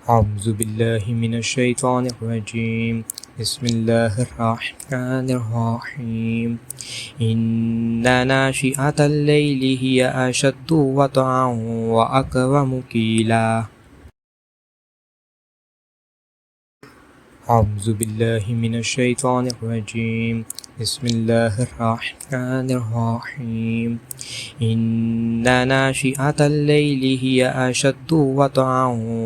أعوذ بالله من الشيطان الرجيم. بسم الله الرحمن الرحيم. إن ناشئة الليل هي أشد وطئا وأقوم قيلا. أعوذ بالله من الشيطان الرجيم. بسم الله الرحمن الرحيم. إن ناشئة الليل هي أشد وطئا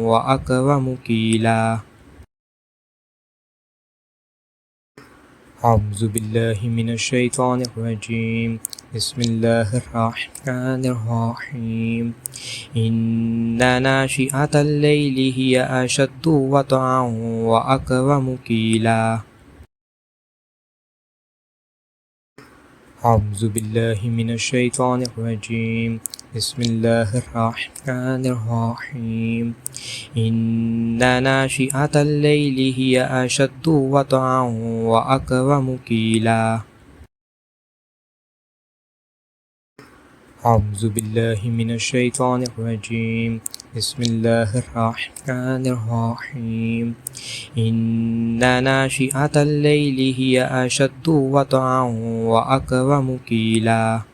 وأقوم قيلا. أعوذ بالله من الشيطان الرجيم. بسم الله الرحمن الرحيم. إن ناشئة الليل هي أشد وطئا وأقوم قيلا. أعوذ بالله من الشيطان الرجيم. بسم الله الرحمن الرحيم. إن ناشئة الليل هي أشد وطئا وأقوم قيلا. أعوذ بالله من الشيطان الرجيم. بسم الله الرحمن الرحيم. إن ناشئة الليل هي أشد وطئا وأقوم قيلا.